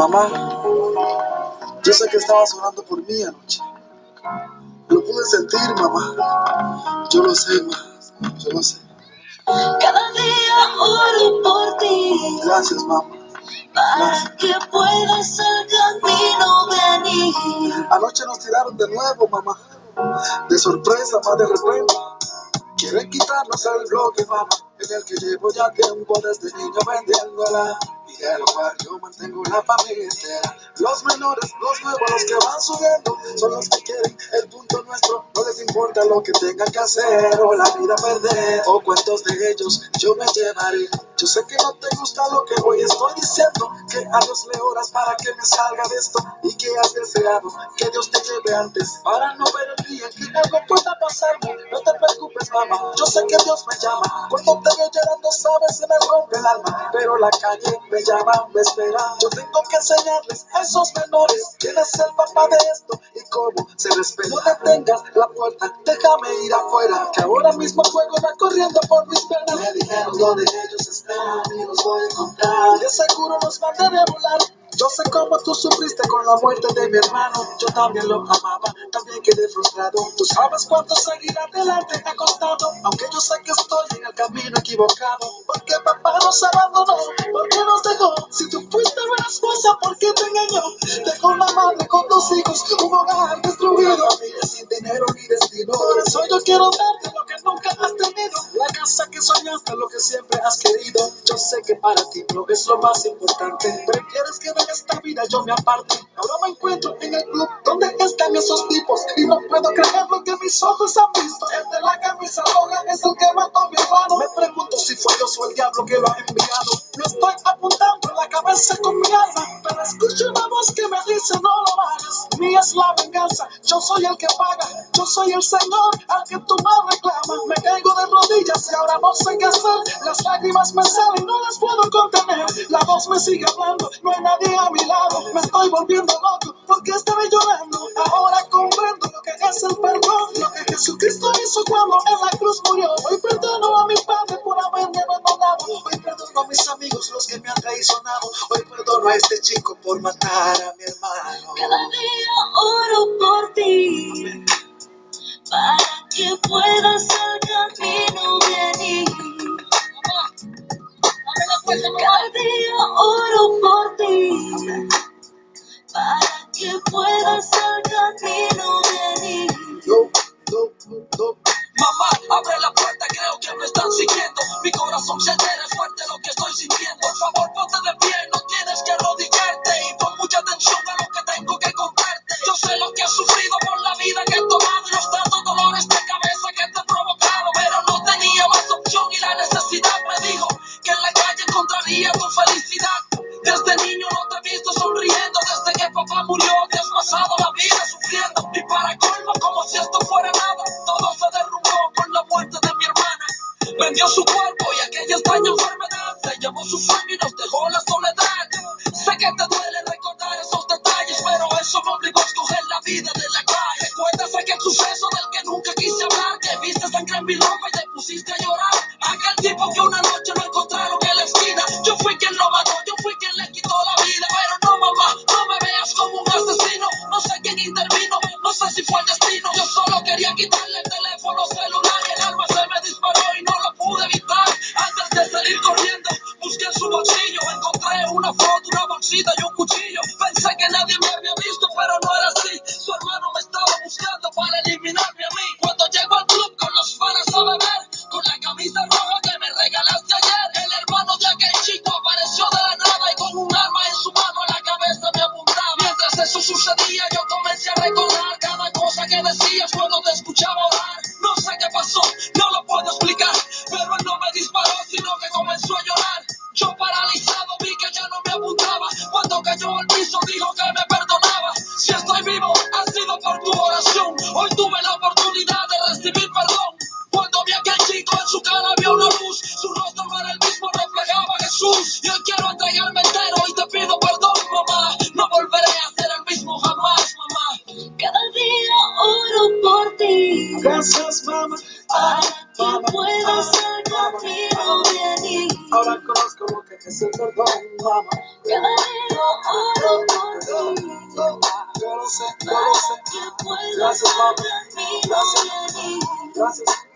Mamá, yo sé que estabas orando por mí anoche. Lo pude sentir, mamá. Yo lo sé, mamá. Yo lo sé. Cada día oro por ti. Gracias, mamá. Para que puedas al camino venir. Anoche nos tiraron de nuevo, mamá. De sorpresa, más de repente. Quieren quitarnos el bloque, mamá, en el que llevo ya tiempo desde niño vendiéndola. Y de lo cual yo mantengo la familia entera. Los menores, los nuevos, los que van subiendo, son los que quieren el punto nuestro. No les importa lo que tengan que hacer o la vida perder. O cuántos de ellos yo me llevaré. Yo sé que no te gusta lo que hoy estoy diciendo, que a Dios le oras para que me salga de esto y que has deseado que Dios te lleve antes para no ver el día en que algo pueda pasarme. No te preocupes, mamá, yo sé que Dios me llama. Cuando te veo llorando, sabes, se me rompe el alma, pero la calle me llama, me espera. Yo tengo que enseñarles a esos menores quién es el papá de esto y cómo se respeta. No detengas la puerta, déjame ir afuera, que ahora mismo el fuego va corriendo por mis venas. Me dijeron dónde ellos están y los voy a encontrar. De seguro los mandaré a volar. Yo sé cómo tú sufriste con la muerte de mi hermano. Yo también lo amaba, también quedé frustrado. Tú sabes cuánto seguir adelante ha costado, aunque yo sé que estoy en el camino equivocado. Porque papá nos abandonó, porque nos dejó. Si tú fuiste buena esposa, ¿por qué te engañó? Dejó una madre con dos hijos, un hogar destruido, familia sin dinero ni destino. Por eso yo quiero darte lo que nunca has tenido, la casa que soñaste, lo que siempre has querido. Yo sé que para ti no es lo más importante, prefieres que de esta vida yo me aparte. Ahora me encuentro en el club donde están esos tipos y no puedo creer lo que mis ojos han visto. El de la camisa roja es el que mató a mi hermano. Me pregunto si fue Dios o el diablo que lo ha enviado. Lo estoy apuntando en la cabeza con mi alma, pero escucho una voz que me dice no lo hagas. Mía es la venganza, yo soy el que paga, yo soy el Señor al que tú me reclamas. Me caigo de rodillas y ahora no sé qué hacer. Las lágrimas me salen, no las puedo contener. La voz me sigue hablando, no hay nadie a mi lado. Me estoy volviendo loco porque estaré llorando. Ahora comprendo lo que es el perdón, lo que Jesucristo hizo cuando en la cruz murió. Hoy perdono a mi padre por haberme abandonado. Hoy perdono a mis amigos, los que me han traicionado. Hoy perdono a este chico por matar a mi hermano. Cada día oro por ti. Para que puedas al camino venir. Cada día oro por ti. Para que puedas al camino venir. Mamá, abre la puerta, creo que me están siguiendo. Mi corazón se altera, es fuerte lo que estoy sintiendo. Por favor, ponte de pie, no tienes que arrodillarte. Y pon mucha atención a lo que tengo que contarte. Yo sé lo que has sufrido por la vida que he tomado y los tantos dolores de cabeza que te he provocado. Pero no tenía más opción y la necesidad me dijo que en la calle encontraría tu felicidad. Desde niño no te he visto sonriendo. Desde que papá murió te has pasado la vida sufriendo. Y para colmo, como si esto fuera nada, todo se derrumbó con la muerte de mi hermana. Vendió su cuerpo y aquella extraña enfermedad se llevó su sueño y nos dejó la soledad. Sé que te duele recordar esos detalles, pero eso me obligó a escoger la vida de la calle. ¿Recuerdas aquel suceso del que nunca quise hablar? Que viste sangre en mi ropa y te pusiste a llorar. Aquel tipo que una noche lo encontraron en la esquina. Yo fui quien lo mató, yo fui quien le quitó la vida. Pero no, mamá, no me veas como un asesino. No sé quién intervino, no sé si fue el destino. Yo solo quería quitarle el teléfono celular y el alma se me disparó y no lo pude evitar. Antes de salir corriendo, busqué en su bolsillo, encontré una foto, una bolsita y un cuchillo. Pensé que nadie me había visto, pero no era así. Su hermano me estaba buscando para eliminarme a mí. Cuando llego al club con los panas a beber, con la camisa roja que me regalaste ayer, el hermano de aquel chico apareció de la nada y con un arma en su mano a la cabeza me apuntaba. Mientras eso sucedía, yo comencé a recordar cada cosa que decías cuando te escuchaba orar. No sé qué pasó, no lo puedo explicar, pero él no me disparó, sino que comenzó a llorar. Yo paralizado vi que ya no me apuntaba. Cuando cayó al piso dijo que me perdonaba. Si estoy vivo ha sido por tu oración. Hoy tuve la oportunidad de recibir perdón. Cuando vi a aquel chico en su cara había una luz. Su rostro no era el mismo, reflejaba a Jesús. Y hoy quiero entregarme entero y te pido perdón, mamá. No volveré a ser el mismo jamás, mamá. Cada día oro por ti. Gracias, mamá. Para que puedas al camino venir. Ahora conozco lo que es el perdón, mamá. Cada día oro sé, yo lo sé. Gracias, mami. Gracias. Gracias.